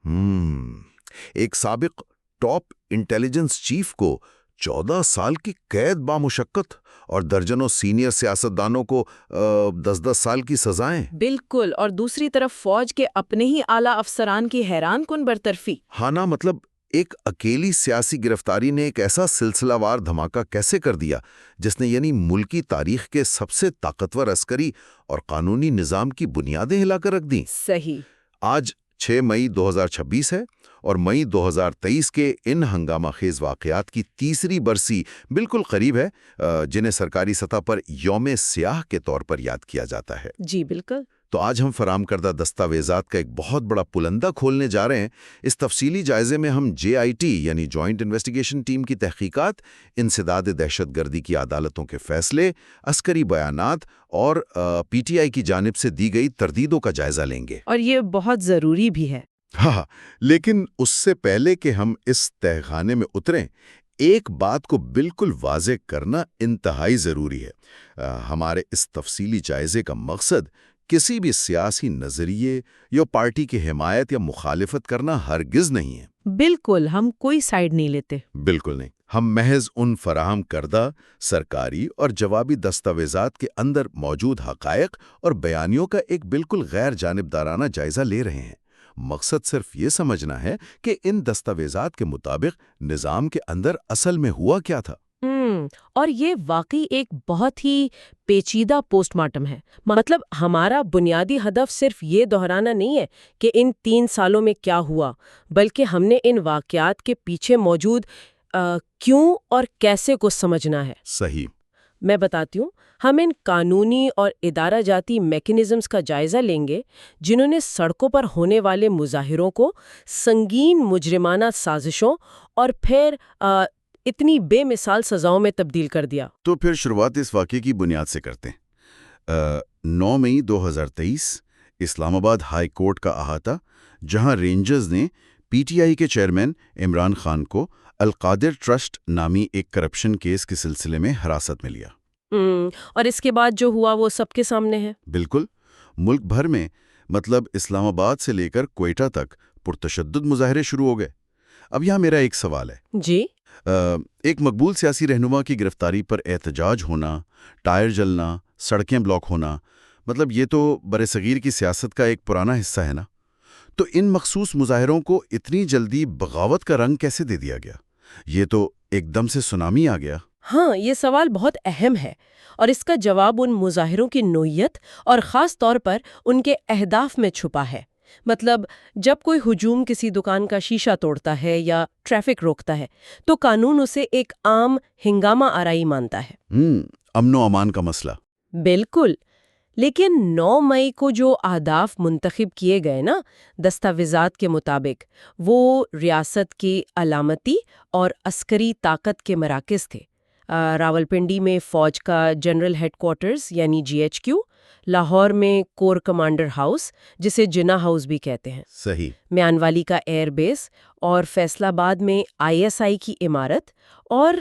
ایک سابق top intelligence chief کو 14 سال کی قید بامشقت اور درجنوں سینئر سیاستدانوں کو 10-10 سال کی سزائیں۔ بالکل، اور دوسری طرف فوج کے اپنے ہی اعلیٰ افسران کی حیران کن برطرفی۔ ہاں نا، مطلب ایک اکیلی سیاسی گرفتاری نے ایک ایسا سلسلہ وار دھماکہ کیسے کر دیا جس نے ملکی تاریخ کے سب سے طاقتور عسکری اور قانونی نظام کی بنیادیں ہلا کر رکھ دیں۔ صحیح۔ آج 6 مئی 2026 ہے اور مئی 2023 کے ان ہنگامہ خیز واقعات کی تیسری برسی بالکل قریب ہے، جنہیں سرکاری سطح پر یوم سیاہ کے طور پر یاد کیا جاتا ہے۔ جی بالکل۔ تو آج ہم فراہم کردہ دستاویزات کا ایک بہت بڑا پلندہ کھولنے جا رہے ہیں۔ اس تفصیلی جائزے میں ہم JIT یعنی جوائنٹ انویسٹیگیشن ٹیم کی تحقیقات، انسداد دہشت گردی کی عدالتوں کے فیصلے، عسکری بیانات اور PTI کی جانب سے دی گئی تردیدوں کا جائزہ لیں گے۔ اور یہ بہت ضروری بھی ہے۔ ہاں، لیکن اس سے پہلے کہ ہم اس تہخانے میں اتریں، ایک بات کو بالکل واضح کرنا انتہائی ضروری ہے۔ ہمارے اس تفصیلی جائزے کا مقصد کسی بھی سیاسی نظریے یا پارٹی کی حمایت یا مخالفت کرنا ہرگز نہیں ہے۔ بالکل، ہم کوئی سائیڈ نہیں لیتے۔ بالکل نہیں، ہم محض ان فراہم کردہ سرکاری اور جوابی دستاویزات کے اندر موجود حقائق اور بیانیوں کا ایک بالکل غیر جانبدارانہ جائزہ لے رہے ہیں۔ مقصد صرف یہ سمجھنا ہے کہ ان دستاویزات کے مطابق نظام کے اندر اصل میں ہوا کیا تھا۔ اور یہ واقعی ایک بہت ہی پیچیدہ پوسٹ مارٹم ہے۔ مطلب ہمارا بنیادی ہدف صرف یہ دہرانا نہیں ہے کہ ان 3 سالوں میں کیا ہوا، بلکہ ہم نے ان واقعات کے پیچھے موجود کیوں اور کیسے کو سمجھنا ہے۔ صحیح۔ میں بتاتی ہوں، ہم ان قانونی اور ادارہ جاتی میکینزمز کا جائزہ لیں گے جنہوں نے سڑکوں پر ہونے والے مظاہروں کو سنگین مجرمانہ سازشوں اور پھر اتنی بے مثال سزاؤں میں تبدیل کر دیا۔ تو پھر شروعات اس واقعے کی بنیاد سے کرتے ہیں۔ 9 مئی 2023 اسلام آباد ہائی کورٹ کا احاطہ، جہاں رینجرز نے PTI کے چیئرمین عمران خان کو القادر ٹرسٹ نامی ایک کرپشن کیس کے سلسلے میں حراست میں لیا۔ اور اس کے بعد جو ہوا وہ سب کے سامنے ہے۔ بالکل، ملک بھر میں، مطلب اسلام آباد سے لے کر کوئٹہ تک پرتشدد مظاہرے شروع ہو گئے۔ اب یہاں میرا ایک سوال ہے۔ جی۔ ایک مقبول سیاسی رہنما کی گرفتاری پر احتجاج ہونا، ٹائر جلنا، سڑکیں بلاک ہونا، مطلب یہ تو برصغیر کی سیاست کا ایک پرانا حصہ ہے نا؟ تو ان مخصوص مظاہروں کو اتنی جلدی بغاوت کا رنگ کیسے دے دیا گیا؟ یہ تو ایک دم سے سونامی آ گیا۔ ہاں، یہ سوال بہت اہم ہے، اور اس کا جواب ان مظاہروں کی نوعیت اور خاص طور پر ان کے اہداف میں چھپا ہے۔ مطلب جب کوئی ہجوم کسی دکان کا شیشہ توڑتا ہے یا ٹریفک روکتا ہے تو قانون اسے ایک عام ہنگامہ آرائی مانتا ہے۔ امن و امان کا مسئلہ۔ بالکل، لیکن 9 مئی کو جو اہداف منتخب کیے گئے نا دستاویزات کے مطابق، وہ ریاست کی علامتی اور عسکری طاقت کے مراکز تھے۔ راولپنڈی میں فوج کا جنرل ہیڈ کوارٹرز یعنی GHQ، لاہور میں کور کمانڈر ہاؤس جسے جناح ہاؤس بھی کہتے ہیں، صحیح، میانوالی کا ایئر بیس، اور فیصل آباد میں ISI کی عمارت، اور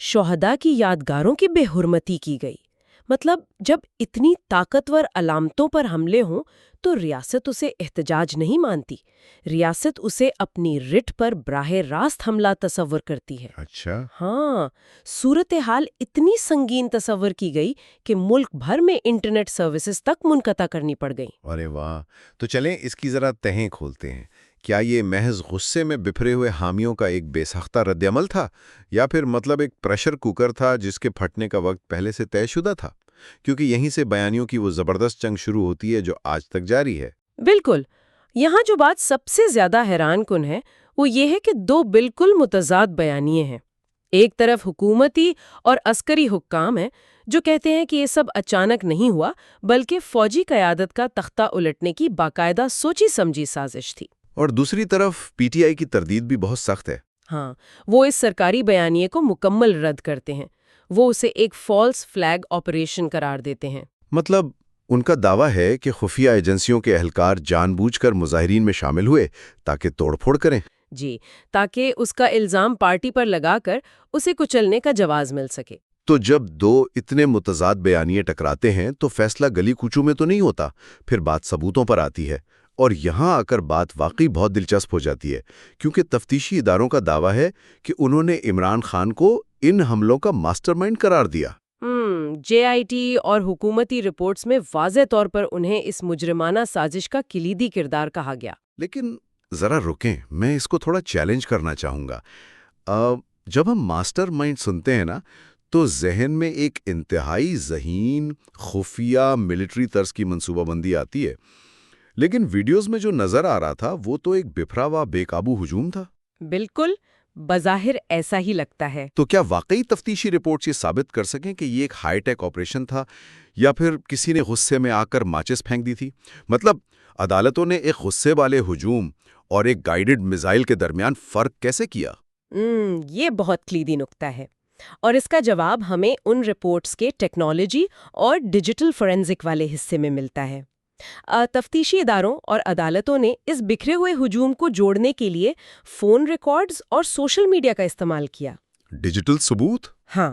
شہداء کی یادگاروں کی بے حرمتی کی گئی۔ مطلب جب اتنی طاقتور علامتوں پر حملے ہوں تو ریاست اسے احتجاج نہیں مانتی، ریاست اسے اپنی رٹ پر براہ راست حملہ تصور کرتی ہے۔ اچھا۔ ہاں، صورتحال اتنی سنگین تصور کی گئی کہ ملک بھر میں انٹرنیٹ سروسز تک منقطع کرنی پڑ گئیں۔ ارے واہ، تو چلیں اس کی ذرا تہیں کھولتے ہیں۔ کیا یہ محض غصے میں بپھرے ہوئے حامیوں کا ایک بے ساختہ رد عمل تھا، یا پھر مطلب ایک پریشر کوکر تھا جس کے پھٹنے کا وقت پہلے سے طے شدہ تھا؟ کیونکہ یہیں سے بیانیوں کی وہ زبردست جنگ شروع ہوتی ہے جو آج تک جاری ہے۔ بالکل، یہاں جو بات سب سے زیادہ حیران کن ہے وہ یہ ہے کہ 2 بالکل متضاد بیانیے ہیں۔ ایک طرف حکومتی اور عسکری حکام ہیں جو کہتے ہیں کہ یہ سب اچانک نہیں ہوا، بلکہ فوجی قیادت کا تختہ الٹنے کی باقاعدہ سوچی سمجھی سازش تھی۔ اور دوسری طرف PTI کی تردید بھی بہت سخت ہے۔ ہاں، وہ اس سرکاری بیانیے کو مکمل رد کرتے ہیں، وہ اسے ایک فالس فلیگ آپریشن قرار دیتے ہیں۔ مطلب ان کا دعویٰ ہے کہ خفیہ ایجنسیوں کے اہلکار جان بوجھ کر مظاہرین میں شامل ہوئے تاکہ توڑ پھوڑ کریں۔ جی، تاکہ اس کا الزام پارٹی پر لگا کر اسے کچلنے کا جواز مل سکے۔ تو جب 2 اتنے متضاد بیانیے ٹکراتے ہیں تو فیصلہ گلی کوچوں میں تو نہیں ہوتا، پھر بات ثبوتوں پر آتی ہے، اور یہاں آ کر بات واقعی بہت دلچسپ ہو جاتی ہے، کیونکہ تفتیشی اداروں کا دعویٰ ہے کہ انہوں نے عمران خان کو ان حملوں کا ماسٹر مائنڈ قرار دیا۔ JIT اور حکومتی رپورٹس میں واضح طور پر انہیں اس مجرمانہ سازش کا کلیدی کردار کہا گیا۔ لیکن ذرا رکیں، میں اس کو تھوڑا چیلنج کرنا چاہوں گا۔ جب ہم ماسٹر مائنڈ سنتے ہیں نا، تو ذہن میں ایک انتہائی ذہین، خفیہ ملٹری طرز کی منصوبہ بندی آتی ہے، لیکن ویڈیوز میں جو نظر آ رہا تھا وہ تو ایک بکھرا ہوا بے قابو ہجوم تھا۔ بالکل، بظاہر ایسا ہی لگتا ہے۔ تو کیا واقعی تفتیشی رپورٹس یہ ثابت کر سکیں کہ یہ ایک ہائی ٹیک آپریشن تھا، یا پھر کسی نے غصے میں آ کر ماچس پھینک دی تھی؟ مطلب عدالتوں نے ایک غصے والے ہجوم اور ایک گائیڈڈ میزائل کے درمیان فرق کیسے کیا؟ یہ بہت کلیدی نکتہ ہے، اور اس کا جواب ہمیں ان رپورٹس کے ٹیکنالوجی اور ڈیجیٹل فورینزک والے حصے میں ملتا ہے۔ تفتیشی اداروں اور عدالتوں نے اس بکھرے ہوئے ہجوم کو جوڑنے کے لیے فون ریکارڈز اور سوشل میڈیا کا استعمال کیا۔ ڈیجیٹل ثبوت؟ ہاں،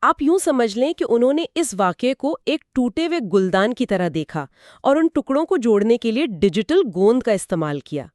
آپ یوں سمجھ لیں کہ انہوں نے اس واقعے کو ایک ٹوٹے ہوئے گلدان کی طرح دیکھا اور ان ٹکڑوں کو جوڑنے کے لیے ڈیجیٹل گوند کا استعمال کیا۔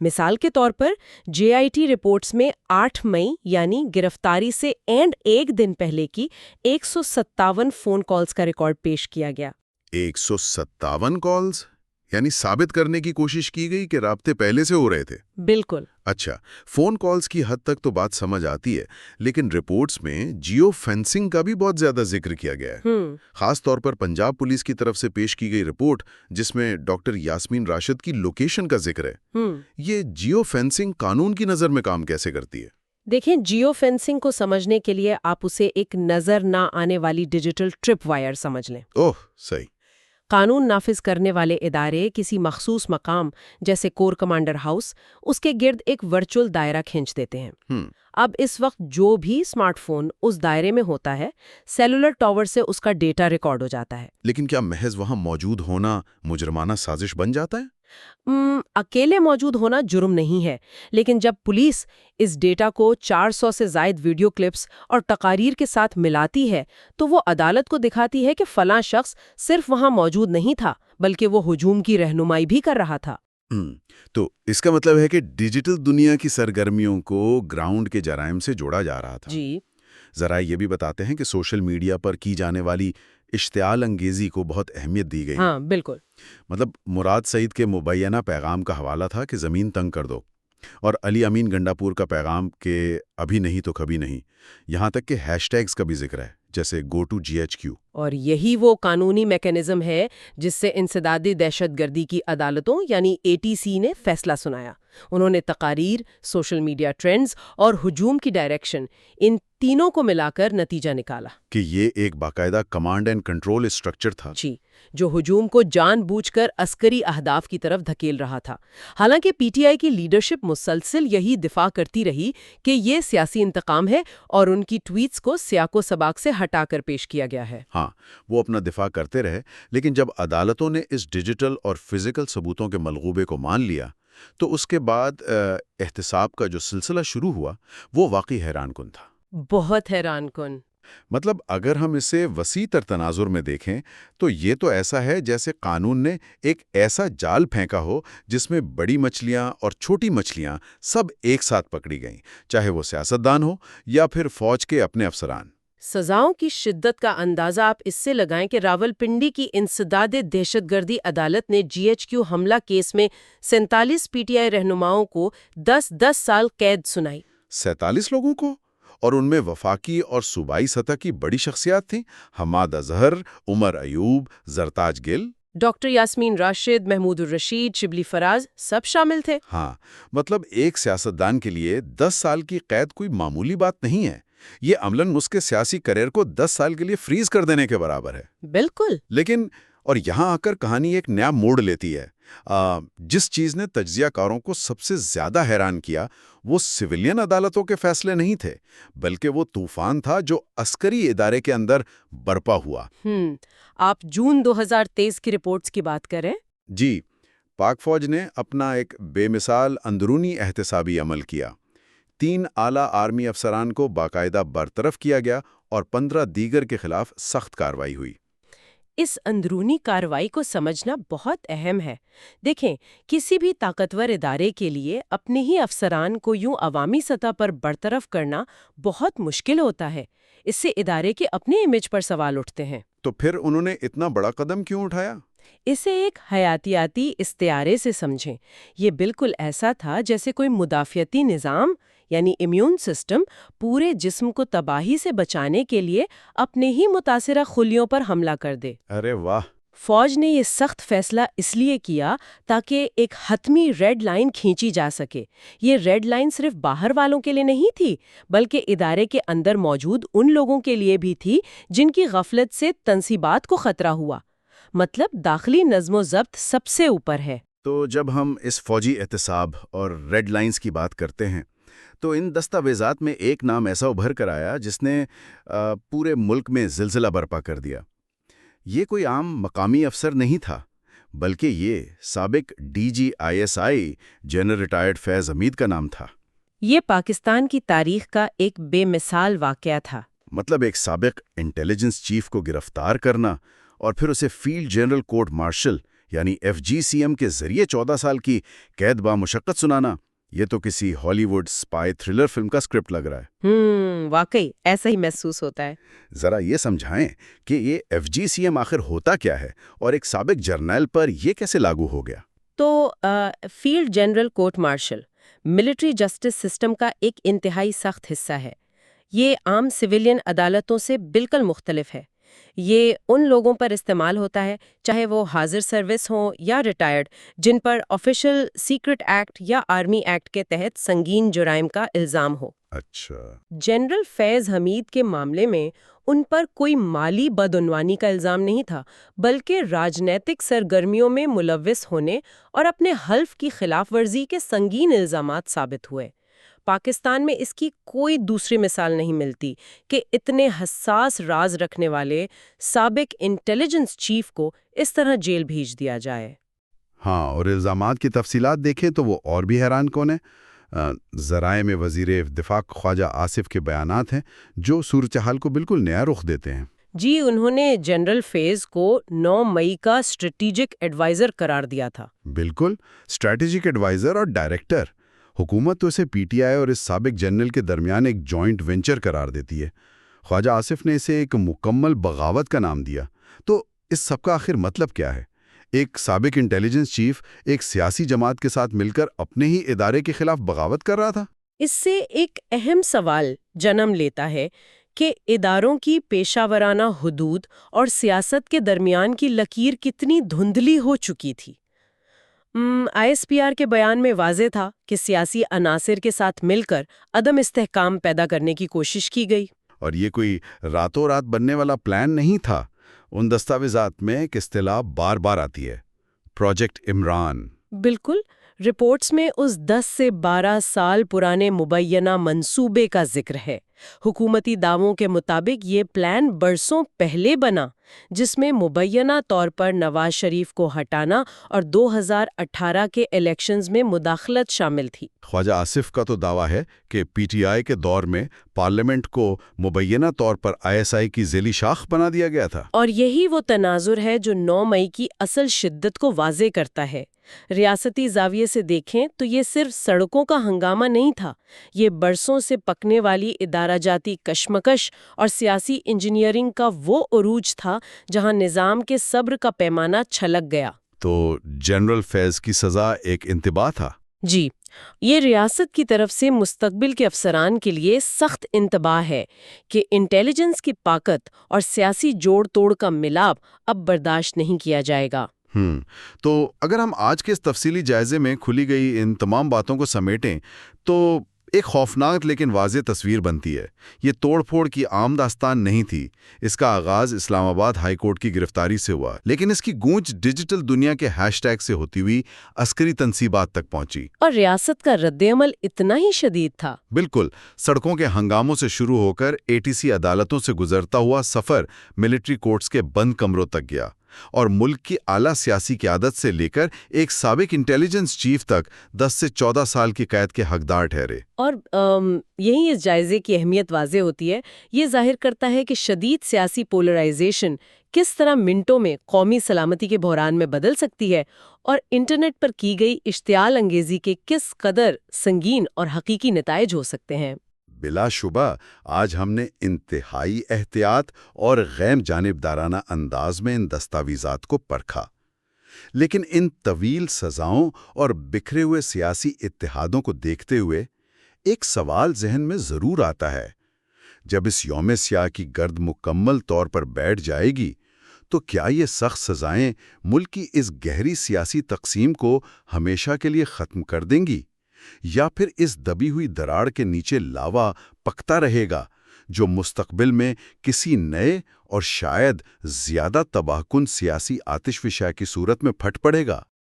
مثال کے طور پر JIT رپورٹس میں 8 مئی یعنی گرفتاری سے ایک دن پہلے کی 157 فون کالز کا ریکارڈ پیش کیا گیا۔ 157 کالز؟ یعنی ثابت کرنے کی کوشش کی گئی کہ رابطے پہلے سے ہو رہے تھے؟ بالکل۔ اچھا، فون کالز کی حد تک تو بات سمجھ آتی ہے، لیکن رپورٹس میں جیو فینسنگ کا بھی بہت زیادہ ذکر کیا گیا ہے۔ خاص طور پر پنجاب پولیس کی طرف سے پیش کی گئی رپورٹ، جس میں ڈاکٹر یاسمین راشد کی لوکیشن کا ذکر ہے۔ یہ جیو فینسنگ قانون کی نظر میں کام کیسے کرتی ہے؟ دیکھیں، جیو فینسنگ کو سمجھنے کے لیے آپ اسے ایک نظر نہ آنے والی ڈیجیٹل ٹرپ وائر سمجھ لیں۔ اوہ، صحیح۔ قانون نافذ کرنے والے ادارے کسی مخصوص مقام جیسے کور کمانڈر ہاؤس اس کے گرد ایک ورچوئل دائرہ کھینچ دیتے ہیں۔ اب اس وقت جو بھی اسمارٹ فون اس دائرے میں ہوتا ہے، سیلولر ٹاور سے اس کا ڈیٹا ریکارڈ ہو جاتا ہے۔ لیکن کیا محض وہاں موجود ہونا مجرمانہ سازش بن جاتا ہے؟ اکیلے موجود ہونا جرم نہیں ہے، لیکن جب پولیس اس ڈیٹا کو 400 سے زائد ویڈیو کلپس اور تقاریر کے ساتھ ملاتی ہے تو وہ عدالت کو دکھاتی ہے کہ فلاں شخص صرف وہاں موجود نہیں تھا بلکہ وہ ہجوم کی رہنمائی بھی کر رہا تھا۔ تو اس کا مطلب ہے کہ ڈیجیٹل دنیا کی سرگرمیوں کو گراؤنڈ کے جرائم سے جوڑا جا رہا تھا۔ جی، ذرا یہ بھی بتاتے ہیں کہ سوشل میڈیا پر کی جانے والی اشتعال انگیزی کو بہت اہمیت دی گئی۔ ہاں بالکل۔ مطلب مراد سعید کے مبینہ پیغام کا حوالہ تھا کہ زمین تنگ کر دو، اور علی امین گنڈاپور کا پیغام کہ ابھی نہیں تو کبھی نہیں، یہاں تک کہ ہیش ٹیگز کا بھی ذکر ہے جیسے GoToGHQ۔ اور یہی وہ قانونی میکانزم ہے جس سے انسدادی دہشت گردی کی عدالتوں یعنی ATC نے فیصلہ سنایا۔ انہوں نے تقاریر، سوشل میڈیا ٹرینڈز اور ہجوم کی ڈائریکشن، ان تینوں کو ملا کر نتیجہ نکالا کہ یہ ایک باقاعدہ کمانڈ اینڈ کنٹرول اسٹرکچر تھا۔ جی، جو ہجوم کو جان بوجھ کر عسکری اہداف کی طرف دھکیل رہا تھا۔ حالانکہ PTI کی لیڈرشپ مسلسل یہی دفاع کرتی رہی کہ یہ سیاسی انتقام ہے اور ان کی ٹویٹس کو سیاق و سباق سے ہٹا کر پیش کیا گیا ہے۔ ہاں، وہ اپنا دفاع کرتے رہے، لیکن جب عدالتوں نے اس ڈیجیٹل اور فزیکل ثبوتوں کے ملغوبے کو مان لیا تو اس کے بعد احتساب کا جو سلسلہ شروع ہوا وہ واقعی حیران کن تھا۔ بہت حیران کن۔ مطلب اگر ہم اسے وسیع تر تناظر میں دیکھیں تو یہ تو ایسا ہے جیسے قانون نے ایک ایسا جال پھینکا ہو جس میں بڑی مچھلیاں اور چھوٹی مچھلیاں سب ایک ساتھ پکڑی گئیں، چاہے وہ سیاستدان ہو یا پھر فوج کے اپنے افسران۔ سزاؤں کی شدت کا اندازہ آپ اس سے لگائیں کہ راولپنڈی کی انسداد دہشت گردی عدالت نے GHQ حملہ کیس میں 47 PTI رہنماؤں کو 10 سال قید سنائی۔ 47 لوگوں کو؟ اور ان میں وفاقی اور صوبائی سطح کی بڑی شخصیات تھیں، حماد اظہر، عمر ایوب، زرتاج گل، ڈاکٹر یاسمین راشد، محمود الرشید، شبلی فراز، سب شامل تھے۔ ہاں، مطلب ایک سیاستدان کے لیے 10 سال کی قید کوئی معمولی بات نہیں ہے۔ یہ عملاً اس کے سیاسی کیریئر کو 10 سال کے لیے فریز کر دینے کے برابر ہے۔ بالکل۔ لیکن اور یہاں آ کر کہانی ایک نیا موڑ لیتی ہے۔ جس چیز نے تجزیہ کاروں کو سب سے زیادہ حیران کیا وہ سویلین عدالتوں کے فیصلے نہیں تھے، بلکہ وہ طوفان تھا جو عسکری ادارے کے اندر برپا ہوا۔ آپ جون 2023 کی رپورٹس کی بات کریں؟ جی، پاک فوج نے اپنا ایک بے مثال اندرونی احتسابی عمل کیا۔ 3 اعلیٰ آرمی افسران کو باقاعدہ برطرف کیا گیا اور 15 دیگر کے خلاف سخت کارروائی ہوئی۔ اس اندرونی کارروائی کو سمجھنا بہت اہم ہے۔ دیکھیں، کسی بھی طاقتور ادارے کے لیے اپنے ہی افسران کو یوں عوامی سطح پر برطرف کرنا بہت مشکل ہوتا ہے۔ اس سے ادارے کے اپنے امیج پر سوال اٹھتے ہیں۔ تو پھر انہوں نے اتنا بڑا قدم کیوں اٹھایا؟ اسے ایک حیاتیاتی استعارے سے سمجھیں۔ یہ بالکل ایسا تھا جیسے کوئی مدافعتی نظام یعنی امیون سسٹم پورے جسم کو تباہی سے بچانے کے لیے اپنے ہی متاثرہ خلیوں پر حملہ کر دے۔ ارے واہ! فوج نے یہ سخت فیصلہ اس لیے کیا تاکہ ایک حتمی ریڈ لائن کھینچی جا سکے۔ یہ ریڈ لائن صرف باہر والوں کے لیے نہیں تھی، بلکہ ادارے کے اندر موجود ان لوگوں کے لیے بھی تھی جن کی غفلت سے تنصیبات کو خطرہ ہوا۔ مطلب داخلی نظم و ضبط سب سے اوپر ہے۔ تو جب ہم اس فوجی احتساب اور ریڈ لائنز کی بات کرتے ہیں تو ان دستاویزات میں ایک نام ایسا ابھر کر آیا جس نے پورے ملک میں زلزلہ برپا کر دیا۔ یہ کوئی عام مقامی افسر نہیں تھا، بلکہ یہ سابق DGISI جنرل ریٹائرڈ فیض حمید کا نام تھا۔ یہ پاکستان کی تاریخ کا ایک بے مثال واقعہ تھا۔ مطلب ایک سابق انٹیلیجنس چیف کو گرفتار کرنا اور پھر اسے فیلڈ جنرل کورٹ مارشل یعنی FGCM کے ذریعے 14 سال کی قید بامشقت سنانا، یہ تو کسی ہالی ووڈ اسپائی تھرلر فلم کا اسکرپٹ لگ رہا ہے۔ واقعی ایسا ہی محسوس ہوتا ہے۔ ذرا یہ سمجھائیں کہ یہ FGCM آخر ہوتا کیا ہے اور ایک سابق جرنیل پر یہ کیسے لاگو ہو گیا؟ تو field general court martial military justice system کا ایک انتہائی سخت حصہ ہے۔ یہ عام سویلین عدالتوں سے بالکل مختلف ہے۔ یہ ان لوگوں پر استعمال ہوتا ہے چاہے وہ حاضر سروس ہوں یا ریٹائرڈ، جن پر آفیشل سیکرٹ ایکٹ یا آرمی ایکٹ کے تحت سنگین جرائم کا الزام ہو۔ اچھا۔ جنرل فیض حمید کے معاملے میں ان پر کوئی مالی بدعنوانی کا الزام نہیں تھا، بلکہ راجنیتک سرگرمیوں میں ملوث ہونے اور اپنے حلف کی خلاف ورزی کے سنگین الزامات ثابت ہوئے۔ پاکستان میں اس کی کوئی دوسری مثال نہیں ملتی کہ اتنے حساس راز رکھنے والے سابق انٹیلیجنس چیف کو اس طرح جیل بھیج دیا جائے۔ ہاں، اور الزامات کی تفصیلات دیکھیں تو وہ اور بھی حیران کن ہیں۔ ذرائع میں وزیر دفاع خواجہ آصف کے بیانات ہیں جو صورتحال کو بالکل نیا رخ دیتے ہیں۔ جی، انہوں نے جنرل فیض کو 9 مئی کا اسٹریٹجک ایڈوائزر قرار دیا تھا۔ بالکل، اسٹریٹجک ایڈوائزر اور ڈائریکٹر۔ حکومت تو اسے PTI اور اس سابق جنرل کے درمیان ایک جوائنٹ وینچر قرار دیتی ہے۔ خواجہ آصف نے اسے ایک مکمل بغاوت کا نام دیا۔ تو اس سب کا آخر مطلب کیا ہے؟ ایک سابق انٹیلیجنس چیف ایک سیاسی جماعت کے ساتھ مل کر اپنے ہی ادارے کے خلاف بغاوت کر رہا تھا؟ اس سے ایک اہم سوال جنم لیتا ہے کہ اداروں کی پیشہ ورانہ حدود اور سیاست کے درمیان کی لکیر کتنی دھندلی ہو چکی تھی۔ ISPR کے بیان میں واضح تھا کہ سیاسی عناصر کے ساتھ مل کر عدم استحکام پیدا کرنے کی کوشش کی گئی۔ اور یہ کوئی راتوں رات بننے والا پلان نہیں تھا۔ ان دستاویزات میں ایک اصطلاح بار بار آتی ہے، پروجیکٹ عمران۔ بالکل، رپورٹس میں اس 10 سے 12 سال پرانے مبینہ منصوبے کا ذکر ہے۔ حکومتی دعووں کے مطابق یہ پلان برسوں پہلے بنا، جس میں مبینہ طور پر نواز شریف کو ہٹانا اور 2018 کے الیکشنز میں مداخلت شامل تھی۔ خواجہ آصف کا تو دعویٰ ہے کہ PTI کے دور میں پارلیمنٹ کو مبینہ طور پر ISI کی ذیلی شاخ بنا دیا گیا تھا۔ اور یہی وہ تناظر ہے جو 9 مئی کی اصل شدت کو واضح کرتا ہے۔ ریاستی زاویے سے دیکھیں تو یہ صرف سڑکوں کا ہنگامہ نہیں تھا، یہ برسوں سے پکنے والی ادارہ جاتی کشمکش اور سیاسی انجینئرنگ کا وہ عروج تھا جہاں نظام کے صبر کا پیمانہ چھلک گیا۔ تو جنرل فیض کی سزا ایک انتباہ تھا؟ جی، یہ ریاست کی طرف سے مستقبل کے افسران کے لیے سخت انتباہ ہے کہ انٹیلیجنس کی طاقت اور سیاسی جوڑ توڑ کا ملاپ اب برداشت نہیں کیا جائے گا۔ تو اگر ہم آج کے اس تفصیلی جائزے میں کھلی گئی ان تمام باتوں کو سمیٹیں تو ایک خوفناک لیکن واضح تصویر بنتی ہے۔ یہ توڑ پھوڑ کی عام داستان نہیں تھی۔ اس کا آغاز اسلام آباد ہائی کورٹ کی گرفتاری سے ہوا، لیکن اس کی گونج ڈیجیٹل دنیا کے ہیش ٹیگ سے ہوتی ہوئی عسکری تنصیبات تک پہنچی۔ اور ریاست کا رد عمل اتنا ہی شدید تھا۔ بالکل، سڑکوں کے ہنگاموں سے شروع ہو کر ATC عدالتوں سے گزرتا ہوا سفر ملٹری کورٹس کے بند کمروں تک گیا، اور ملک کی اعلیٰ سیاسی قیادت سے لے کر ایک سابق انٹیلیجنس چیف تک 10 سے 14 سال کی قید کے حقدار ٹھہرے۔ اور یہی اس جائزے کی اہمیت واضح ہوتی ہے۔ یہ ظاہر کرتا ہے کہ شدید سیاسی پولرائزیشن کس طرح منٹوں میں قومی سلامتی کے بحران میں بدل سکتی ہے، اور انٹرنیٹ پر کی گئی اشتعال انگیزی کے کس قدر سنگین اور حقیقی نتائج ہو سکتے ہیں۔ بلا شبہ آج ہم نے انتہائی احتیاط اور غیر جانبدارانہ انداز میں ان دستاویزات کو پرکھا، لیکن ان طویل سزاؤں اور بکھرے ہوئے سیاسی اتحادوں کو دیکھتے ہوئے ایک سوال ذہن میں ضرور آتا ہے۔ جب اس یوم سیاہ کی گرد مکمل طور پر بیٹھ جائے گی تو کیا یہ سخت سزائیں ملک کی اس گہری سیاسی تقسیم کو ہمیشہ کے لیے ختم کر دیں گی، یا پھر اس دبی ہوئی دراڑ کے نیچے لاوا پکتا رہے گا جو مستقبل میں کسی نئے اور شاید زیادہ تباہ کن سیاسی آتش فشاں کی صورت میں پھٹ پڑے گا؟